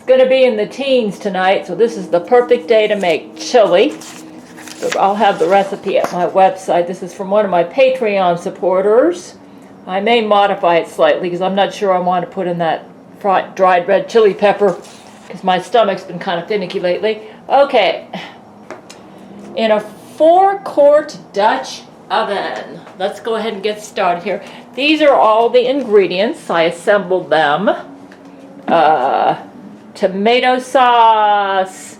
It's going to be in the teens tonight, so this is the perfect day to make chili. So I'll have the recipe at my website. This is from one of my Patreon supporters. I may modify it slightly because I'm not sure I want to put in that dried red chili pepper because my stomach's been kind of finicky lately. Okay, in a 4-quart Dutch oven. Let's go ahead and get started here. These are all the ingredients. I assembled them. Tomato sauce.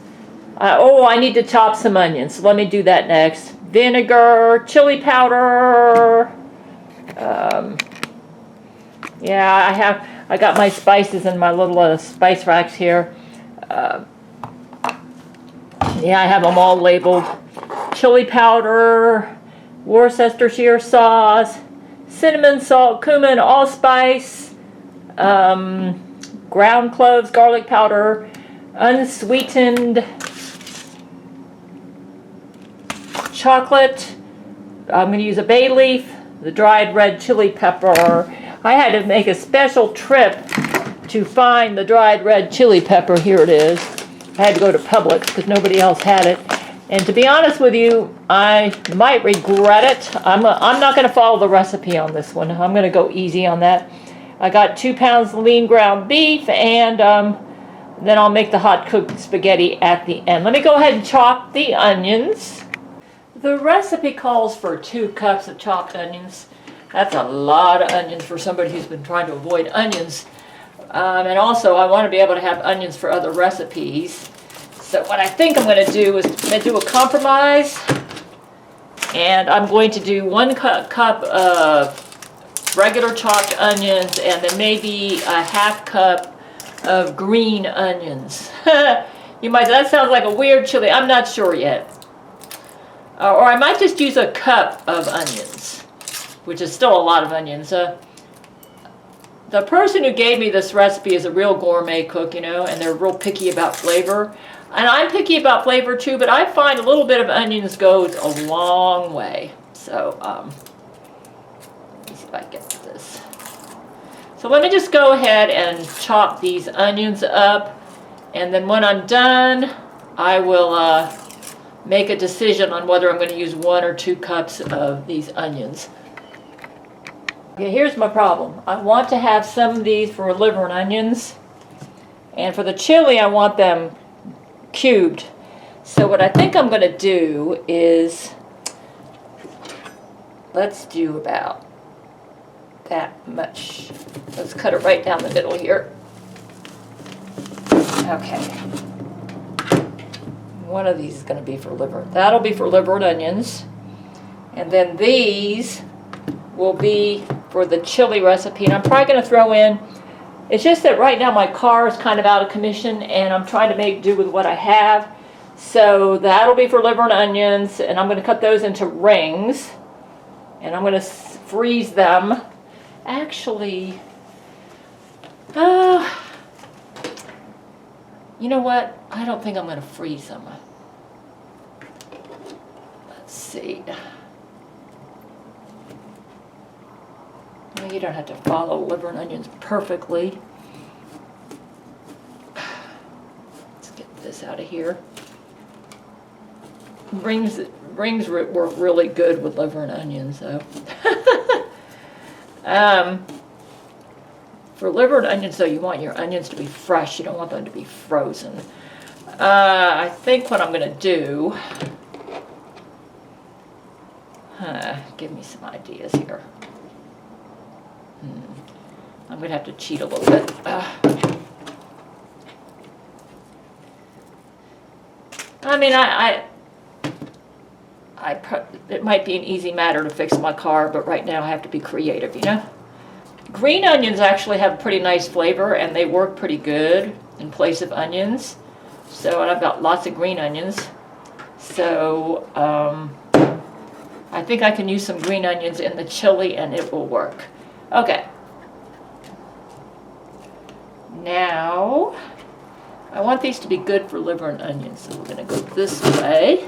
I need to chop some onions. So let me do that next. Vinegar, chili powder. Yeah, I got my spices in my little spice racks here. Yeah, I have them all labeled. Chili powder, Worcestershire sauce, cinnamon, salt, cumin, allspice, ground cloves, garlic powder, unsweetened chocolate. I'm going to use a bay leaf, the dried red chili pepper. I had to make a special trip to find the dried red chili pepper. Here it is. I had to go to Publix because nobody else had it. And to be honest with you, I might regret it. I'm not going to follow the recipe on this one. I'm going to go easy on that. I got 2 pounds lean ground beef, and then I'll make the hot cooked spaghetti at the end. Let me go ahead and chop the onions. The recipe calls for 2 cups of chopped onions. That's a lot of onions for somebody who's been trying to avoid onions. And also, I want to be able to have onions for other recipes. So what I think I'm going to do is do a compromise. And I'm going to do 1 cup of regular chopped onions and then maybe a ½ cup of green onions. You might, that sounds like a weird chili. I'm not sure yet. Or I might just use a cup of onions, which is still a lot of onions. The person who gave me this recipe is a real gourmet cook, and they're real picky about flavor. And I'm picky about flavor too, but I find a little bit of onions goes a long way. So, let me see if I can get to this. So let me just go ahead and chop these onions up. And then when I'm done, I will make a decision on whether I'm going to use 1 or 2 cups of these onions. Okay, here's my problem. I want to have some of these for liver and onions. And for the chili, I want them cubed. So what I think I'm going to do is, let's do about that much. Let's cut it right down the middle here. Okay. One of these is going to be for liver. That'll be for liver and onions. And then these will be for the chili recipe. And I'm probably going to throw in, it's just that right now my car is kind of out of commission and I'm trying to make do with what I have. So that'll be for liver and onions, and I'm going to cut those into rings. And I'm going to freeze them. Actually, you know what? I don't think I'm going to freeze them. Let's see. Well, you don't have to follow liver and onions perfectly. Let's get this out of here. Rings work really good with liver and onions, though. For liver and onions, though, you want your onions to be fresh. You don't want them to be frozen. I think what I'm going to do... give me some ideas here. I'm going to have to cheat a little bit. I mean, it might be an easy matter to fix my car, but right now I have to be creative, Green onions actually have pretty nice flavor, and they work pretty good in place of onions. So, and I've got lots of green onions. So, I think I can use some green onions in the chili, and it will work. Okay. Now, I want these to be good for liver and onions, so we're going to go this way.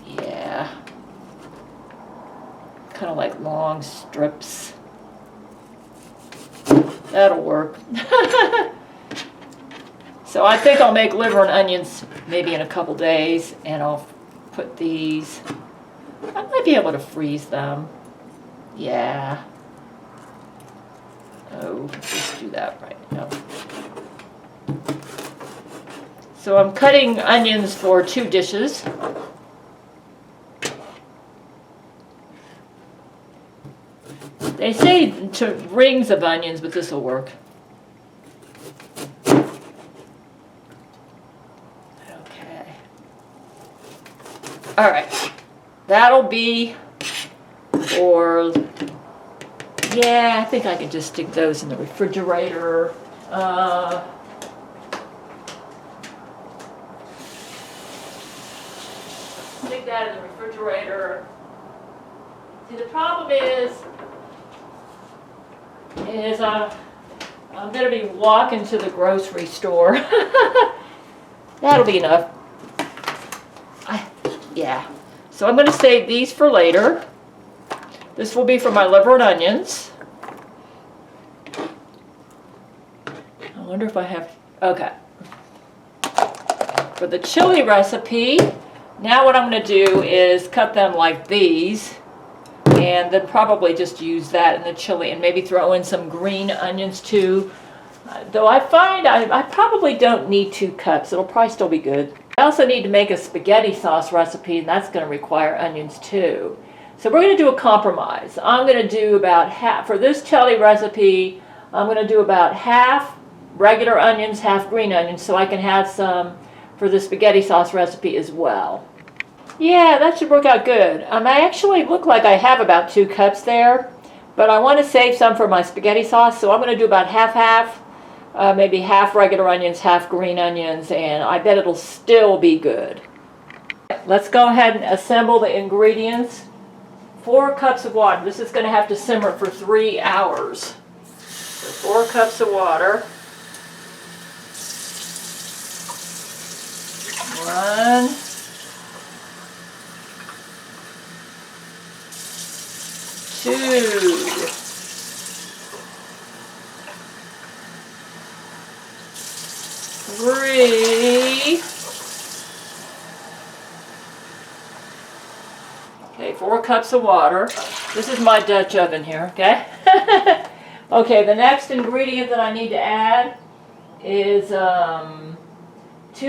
Yeah. Kind of like long strips. That'll work. So I think I'll make liver and onions maybe in a couple days, and I'll put these, I might be able to freeze them. Yeah. Oh, let's do that right now. So I'm cutting onions for 2 dishes. They say to rings of onions, but this will work. Okay. All right. That'll be for, yeah, I think I can just stick those in the refrigerator. Stick that in the refrigerator. See, the problem is I'm going to be walking to the grocery store. That'll be enough. Yeah. So I'm going to save these for later. This will be for my liver and onions. I wonder if I have, okay. For the chili recipe, now what I'm going to do is cut them like these, and then probably just use that in the chili, and maybe throw in some green onions too. Though I find I probably don't need 2 cups. It'll probably still be good. I also need to make a spaghetti sauce recipe, and that's going to require onions too. So we're going to do a compromise. I'm going to do about half, for this chili recipe, I'm going to do about half regular onions, half green onions, so I can have some for the spaghetti sauce recipe as well. Yeah, that should work out good. I actually look like I have about 2 cups there, but I want to save some for my spaghetti sauce, so I'm going to do about half-half, maybe half regular onions, half green onions, and I bet it'll still be good. Let's go ahead and assemble the ingredients. 4 cups of water. This is going to have to simmer for 3 hours. So 4 cups of water. 1. 2. 3. Okay, 4 cups of water. This is my Dutch oven here, okay? Okay, the next ingredient that I need to add is 2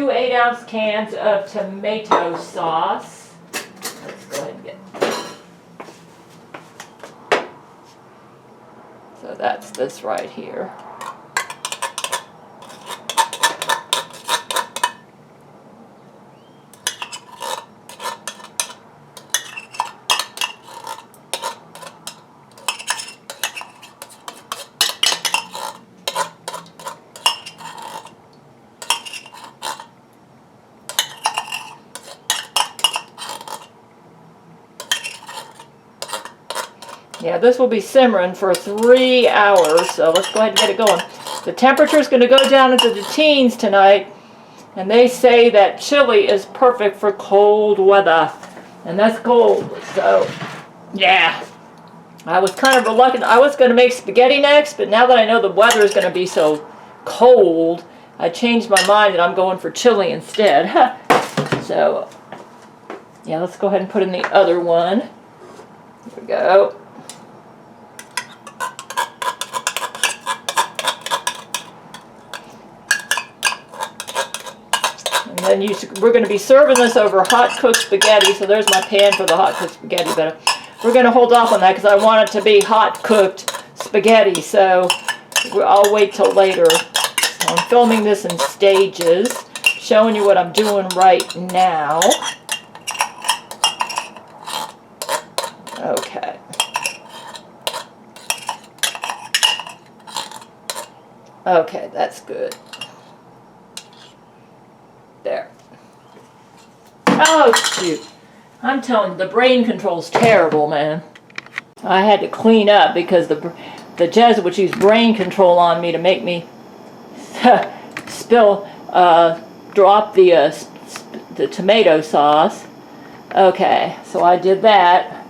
8-ounce cans of tomato sauce. Let's go ahead and get. So that's this right here. Yeah, this will be simmering for 3 hours, so let's go ahead and get it going. The temperature is going to go down into the teens tonight, and they say that chili is perfect for cold weather, and that's cold, so yeah. I was kind of reluctant. I was going to make spaghetti next, but now that I know the weather is going to be so cold, I changed my mind and I'm going for chili instead. So, yeah, let's go ahead and put in the other one. Here we go. And then we're going to be serving this over hot cooked spaghetti, so there's my pan for the hot cooked spaghetti, but we're going to hold off on that because I want it to be hot cooked spaghetti, so I'll wait till later. So I'm filming this in stages, showing you what I'm doing right now. Okay. Okay, that's good. There. Oh, shoot. I'm telling you, the brain control's terrible, man. I had to clean up because the Jesuits used brain control on me to make me drop the tomato sauce. Okay, so I did that.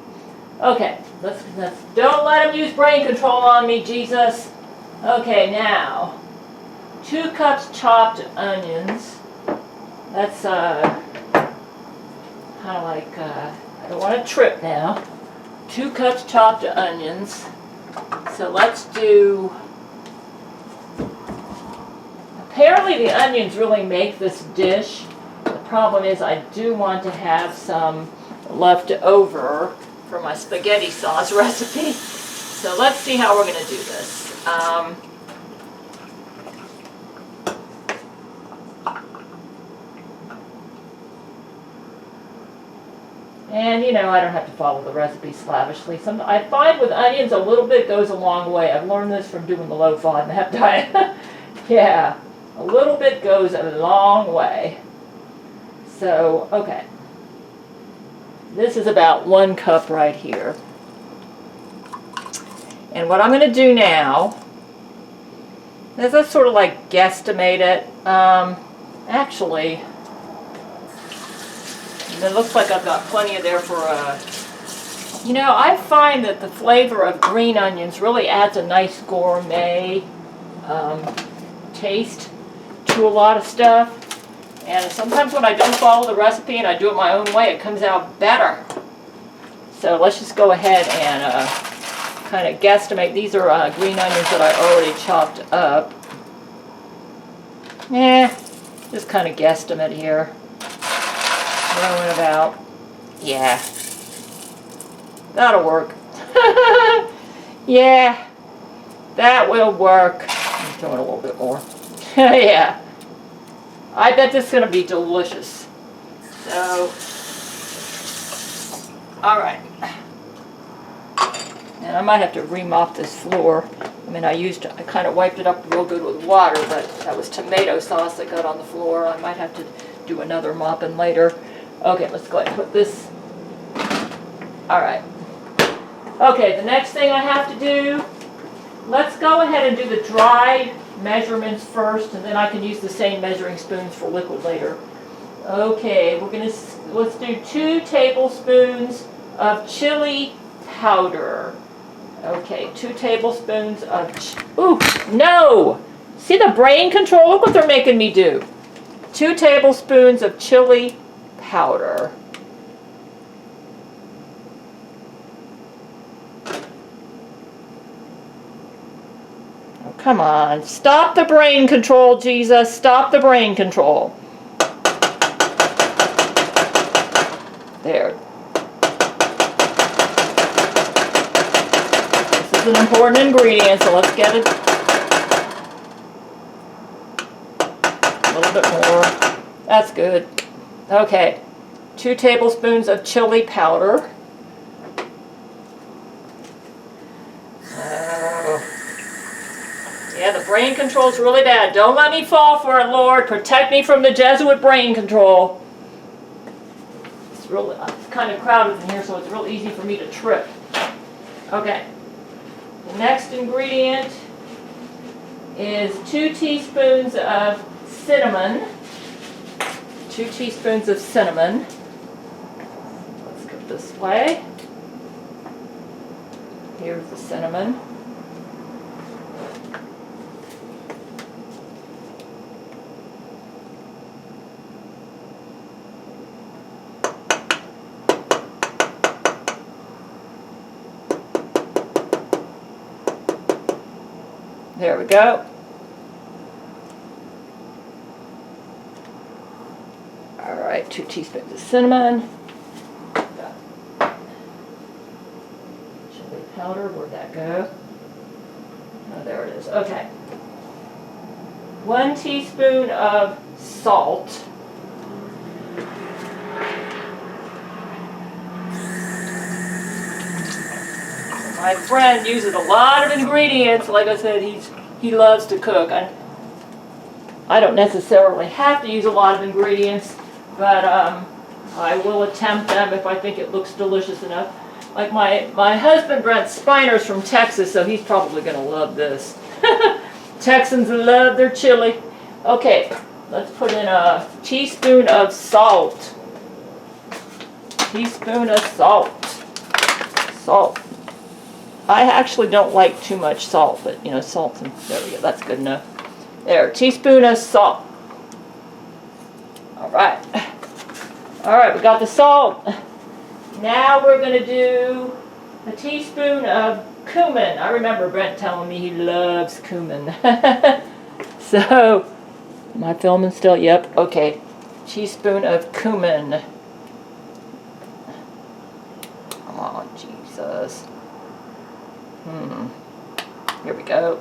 Okay, let's don't let them use brain control on me, Jesus. Okay, now 2 cups chopped onions. That's kind of like I don't want to trip now. 2 cups chopped onions. So let's do. Apparently the onions really make this dish. The problem is I do want to have some left over for my spaghetti sauce recipe. So let's see how we're going to do this. And you know, I don't have to follow the recipe slavishly. I find with onions a little bit goes a long way. I've learned this from doing the low FODMAP diet. Yeah, a little bit goes a long way. So, okay. This is about 1 cup right here. And what I'm going to do now is I sort of like guesstimate it. Actually, it looks like I've got plenty of there for you know, I find that the flavor of green onions really adds a nice gourmet taste to a lot of stuff. And sometimes when I don't follow the recipe and I do it my own way, it comes out better. So let's just go ahead and kind of guesstimate. These are green onions that I already chopped up. Just kind of guesstimate here. Throwing about, yeah, that'll work. Yeah, that will work. I'm throwing a little bit more. Yeah, I bet this is going to be delicious. So, all right. And I might have to remop this floor. I mean, I kind of wiped it up real good with water, but that was tomato sauce that got on the floor. I might have to do another mopping later. Okay, let's go ahead and put this. All right. Okay, the next thing I have to do, let's go ahead and do the dried measurements first, and then I can use the same measuring spoons for liquid later. Okay, let's do 2 tablespoons of chili powder. Okay, 2 tablespoons of, ooh, no! See the brain control? Look what they're making me do. 2 tablespoons of chili powder. Oh, come on. Stop the brain control, Jesus. Stop the brain control. There. This is an important ingredient, so let's get it a little bit more. That's good. Okay, 2 tablespoons of chili powder. Yeah, the brain control's really bad. Don't let me fall for it, Lord. Protect me from the Jesuit brain control. It's kind of crowded in here, so it's real easy for me to trip. Okay. The next ingredient is 2 teaspoons of cinnamon. 2 teaspoons of cinnamon. Let's go this way. Here's the cinnamon. There we go. All right, 2 teaspoons of cinnamon. Chili powder, where'd that go? Oh, there it is. Okay. 1 teaspoon of salt. My friend uses a lot of ingredients. Like I said, he loves to cook. I don't necessarily have to use a lot of ingredients, but I will attempt them if I think it looks delicious enough. Like my husband Brent Spiner's from Texas, so he's probably going to love this. Texans love their chili. Okay, let's put in a teaspoon of salt. Teaspoon of salt. Salt. I actually don't like too much salt, but you know, salt, and there we go, that's good enough. There, a teaspoon of salt. Alright. Alright, we got the salt. Now we're going to do a teaspoon of cumin. I remember Brent telling me he loves cumin. So, am I filming still? Yep, okay. Teaspoon of cumin. Come on, Jesus. Here we go.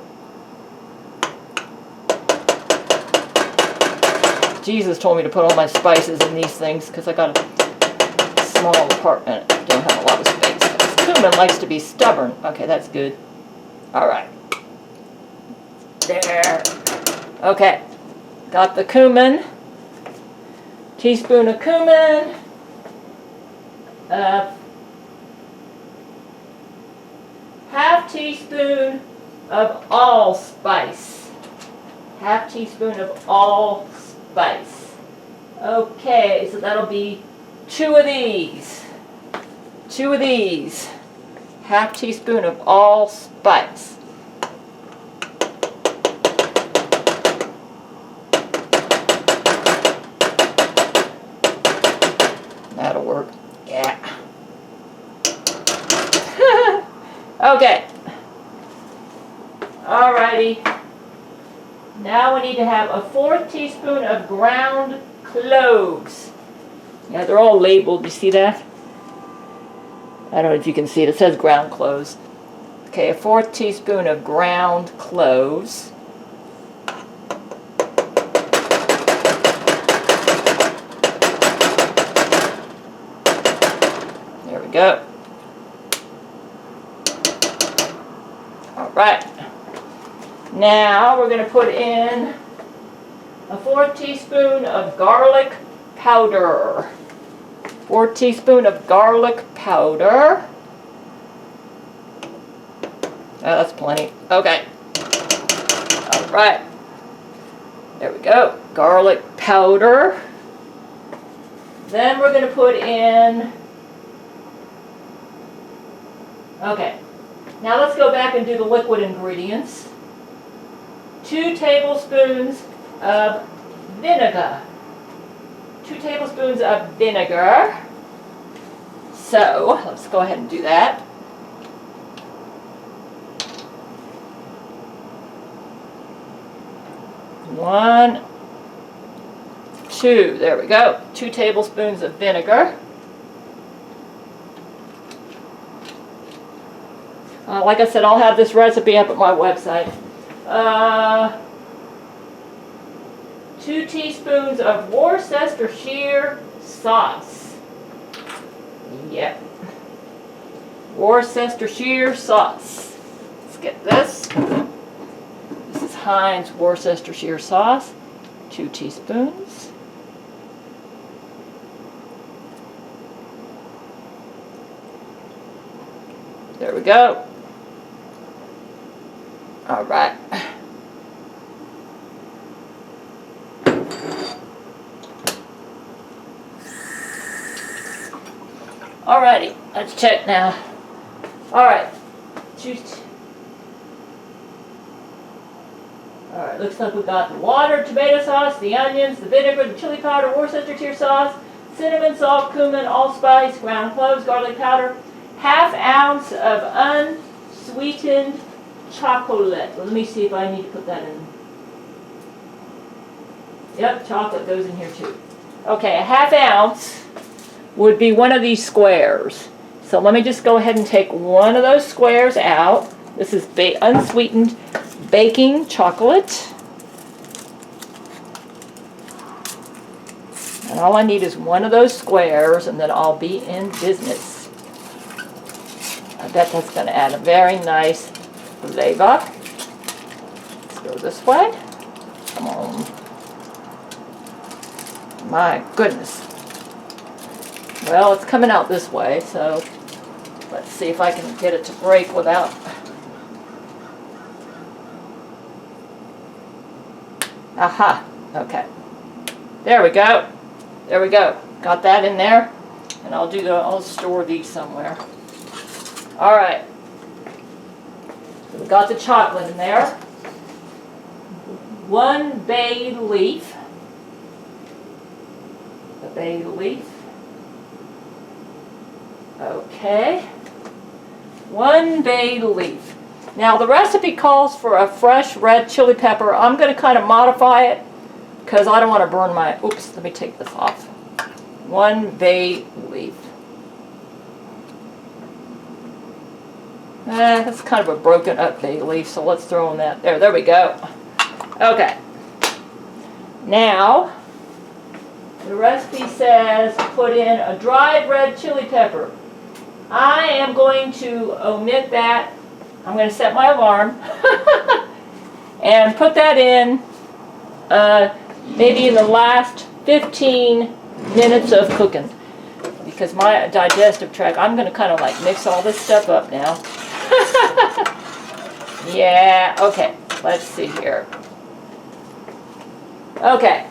Jesus told me to put all my spices in these things because I got a small apartment. Don't have a lot of space. Cumin likes to be stubborn. Okay, that's good. Alright. There. Okay. Got the cumin. Teaspoon of cumin. Half teaspoon of allspice. Half teaspoon of allspice. Okay, so that'll be 2 of these. 2 of these. Half teaspoon of allspice. That'll work. Yeah. Okay. Alrighty. Now we need to have a 1/4 teaspoon of ground cloves. Yeah, they're all labeled. You see that? I don't know if you can see it. It says ground cloves. Okay, a 1/4 teaspoon of ground cloves. There we go. Alright. Now we're going to put in a 1/4 teaspoon of garlic powder. 1/4 teaspoon of garlic powder. Oh, that's plenty. Okay. Alright. There we go. Garlic powder. Then we're going to put in... Okay. Now let's go back and do the liquid ingredients. 2 tablespoons of vinegar. 2 tablespoons of vinegar. So, let's go ahead and do that. 1, 2, there we go. 2 tablespoons of vinegar. Like I said, I'll have this recipe up at my website. 2 teaspoons of Worcestershire sauce. Yep. Worcestershire sauce. Let's get this. This is Heinz Worcestershire sauce. 2 teaspoons. There we go. All right. Alrighty, let's check now. Alright. Alright, looks like we got the water, tomato sauce, the onions, the vinegar, the chili powder, Worcestershire sauce, cinnamon, salt, cumin, allspice, ground cloves, garlic powder, 1/2 ounce of unsweetened chocolate. Well, let me see if I need to put that in. Yep, chocolate goes in here too. Okay, a 1/2 ounce would be one of these squares. So let me just go ahead and take one of those squares out. This is unsweetened baking chocolate. And all I need is one of those squares, and then I'll be in business. I bet that's going to add a very nice flavor. Let's go this way. Come on. My goodness. Well, it's coming out this way, so let's see if I can get it to break without... Aha, okay. There we go. There we go. Got that in there. And I'll store these somewhere. Alright. So we got the chocolate in there. 1 bay leaf. The bay leaf. Okay. 1 bay leaf. Now the recipe calls for a fresh red chili pepper. I'm going to kind of modify it because I don't want to burn my, oops, let me take this off. 1 bay leaf. That's kind of a broken up bay leaf, so let's throw in that there. There we go. Okay. Now, the recipe says put in a dried red chili pepper. I am going to omit that. I'm going to set my alarm and put that in maybe in the last 15 minutes of cooking, because my digestive tract, I'm going to kind of like mix all this stuff up now. Yeah, okay, let's see here. Okay.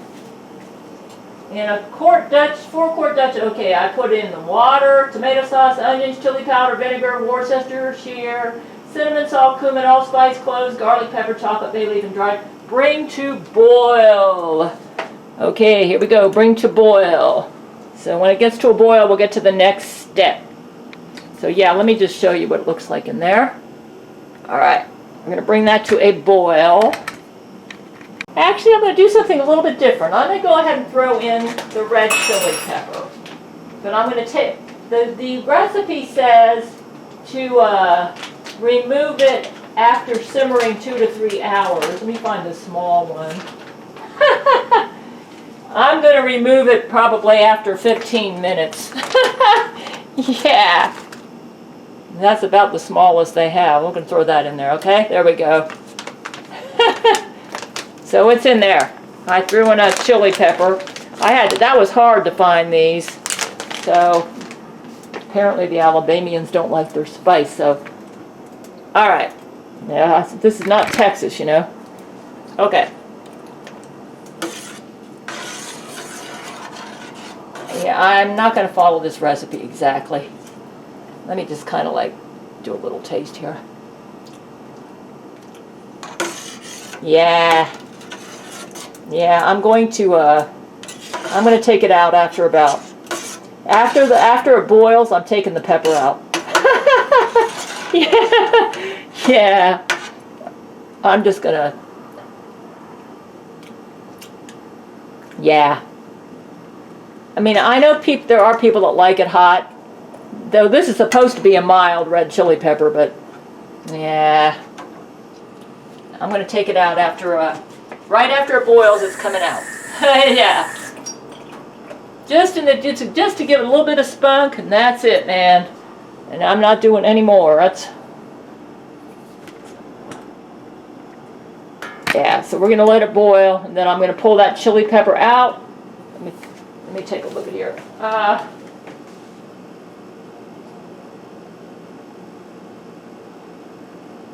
In a 4-quart Dutch, okay, I put in the water, tomato sauce, onions, chili powder, vinegar, Worcestershire, cinnamon, salt, cumin, allspice, cloves, garlic, pepper, chocolate, bay leaf, and dried. Bring to boil. Okay, here we go, bring to boil. So when it gets to a boil, we'll get to the next step. So yeah, let me just show you what it looks like in there. All right, I'm going to bring that to a boil. Actually, I'm going to do something a little bit different. I'm going to go ahead and throw in the red chili pepper. But I'm going to take, the recipe says to remove it after simmering 2 to 3 hours. Let me find the small one. I'm going to remove it probably after 15 minutes. Yeah. That's about the smallest they have. We're going to throw that in there, okay? There we go. So it's in there. I threw in a chili pepper. That was hard to find these. So apparently the Alabamians don't like their spice, so. All right. Yeah, this is not Texas, you know. Okay. Yeah, I'm not going to follow this recipe exactly. Let me just kind of like do a little taste here. Yeah. Yeah, I'm going to take it out after about, after it boils, I'm taking the pepper out. Yeah. Yeah. I'm just gonna, yeah. I mean, I know there are people that like it hot, though this is supposed to be a mild red chili pepper, but yeah. I'm going to take it out after, right after it boils, it's coming out. Yeah. Just to give it a little bit of spunk, and that's it, man. And I'm not doing any more. That's, yeah, so we're going to let it boil, and then I'm going to pull that chili pepper out. Let me take a look at here.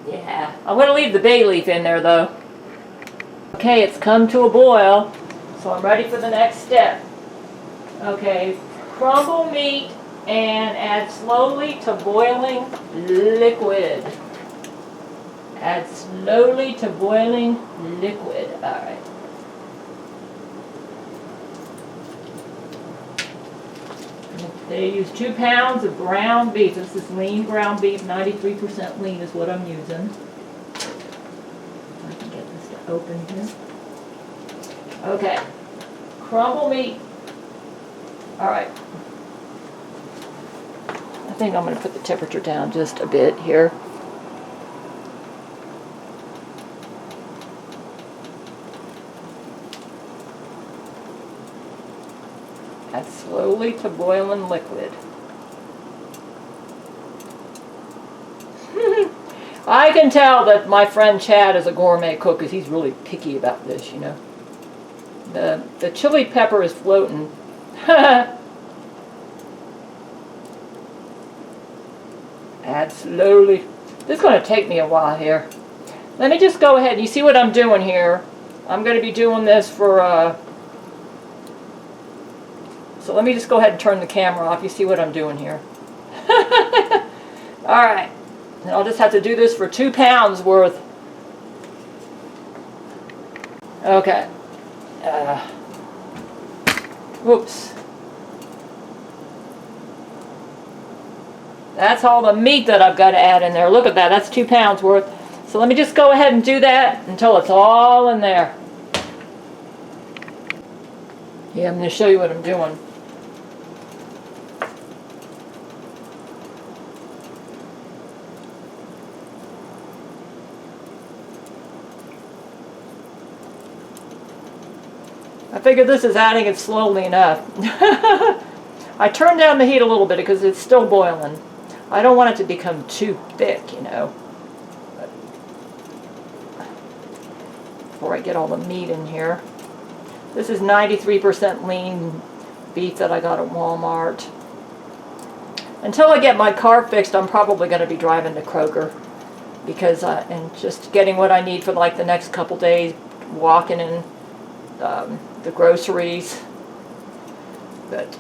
Yeah, I'm going to leave the bay leaf in there though. Okay, it's come to a boil, so I'm ready for the next step. Okay, crumble meat and add slowly to boiling liquid. Add slowly to boiling liquid. All right. They use 2 pounds of ground beef. This is lean ground beef, 93% lean is what I'm using. I can get this to open here. Okay. Crumble meat. All right. I think I'm going to put the temperature down just a bit here. Add slowly to boiling liquid. I can tell that my friend Chad is a gourmet cook because he's really picky about this, you know. The chili pepper is floating. Add slowly. This is going to take me a while here. Let me just go ahead. You see what I'm doing here? I'm going to be doing this for... So let me just go ahead and turn the camera off. You see what I'm doing here. All right. And I'll just have to do this for 2 pounds worth. Okay. Whoops. That's all the meat that I've got to add in there. Look at that. That's 2 pounds worth. So let me just go ahead and do that until it's all in there. Yeah, I'm going to show you what I'm doing. I figure this is adding it slowly enough. I turned down the heat a little bit because it's still boiling. I don't want it to become too thick, you know. But before I get all the meat in here. This is 93% lean beef that I got at Walmart. Until I get my car fixed, I'm probably going to be driving to Kroger. Because, and just getting what I need for like the next couple days, walking in the groceries. But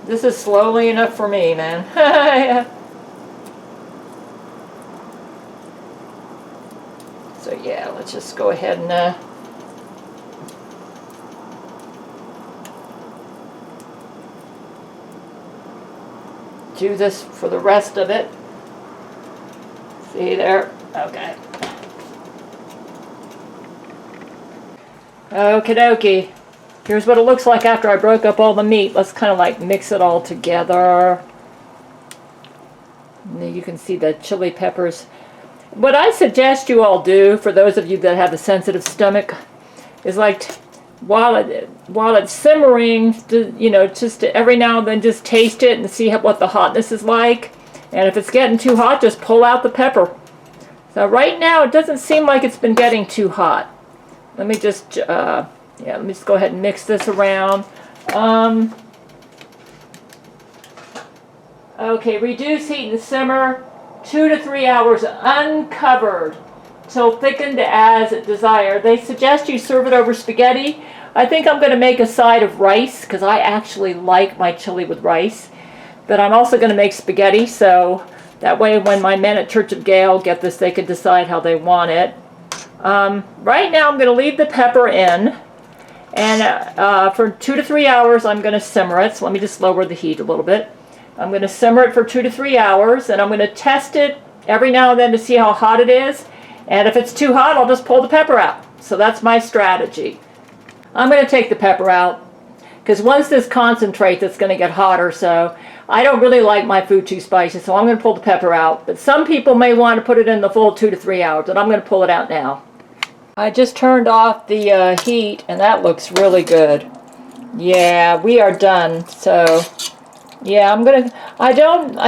this is slowly enough for me, man. So yeah, let's just go ahead and do this for the rest of it. See there? Okay. Okie dokie. Here's what it looks like after I broke up all the meat. Let's kind of like mix it all together. And then you can see the chili peppers. What I suggest you all do, for those of you that have a sensitive stomach, is like while it's simmering, you know, just every now and then just taste it and see what the hotness is like. And if it's getting too hot, just pull out the pepper. So right now it doesn't seem like it's been getting too hot. Let me just, yeah, let me just go ahead and mix this around. Okay, reduce heat and simmer 2 to 3 hours uncovered till thickened as desired. They suggest you serve it over spaghetti. I think I'm going to make a side of rice because I actually like my chili with rice. But I'm also going to make spaghetti, so that way when my men at Church of Gail get this, they can decide how they want it. Right now I'm going to leave the pepper in, and for 2 to 3 hours I'm going to simmer it. So let me just lower the heat a little bit. I'm going to simmer it for 2 to 3 hours, and I'm going to test it every now and then to see how hot it is. And if it's too hot, I'll just pull the pepper out. So that's my strategy. I'm going to take the pepper out because once this concentrates, it's going to get hotter. So I don't really like my food too spicy, so I'm going to pull the pepper out. But some people may want to put it in the full 2 to 3 hours, and I'm going to pull it out now. I just turned off the heat, and that looks really good. Yeah, we are done. So yeah, I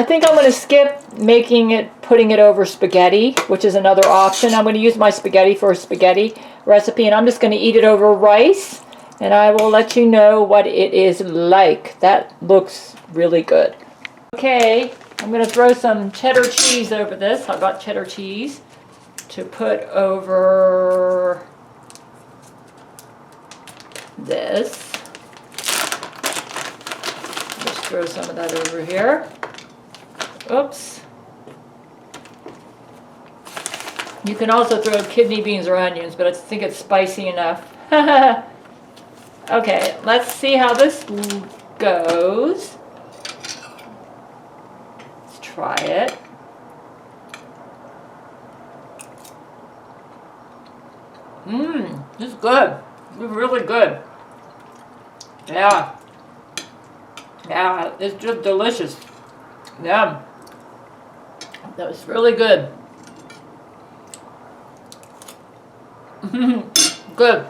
think I'm gonna skip putting it over spaghetti, which is another option. I'm gonna use my spaghetti for a spaghetti recipe, and I'm just gonna eat it over rice, and I will let you know what it is like. That looks really good. Okay, I'm gonna throw some cheddar cheese over this. I've got cheddar cheese to put over this. Throw some of that over here. Oops. You can also throw kidney beans or onions, but I think it's spicy enough. Okay, let's see how this goes. Let's try it. This is good. It's really good. Yeah. Yeah, it's just delicious. Yeah. That was really good. Good.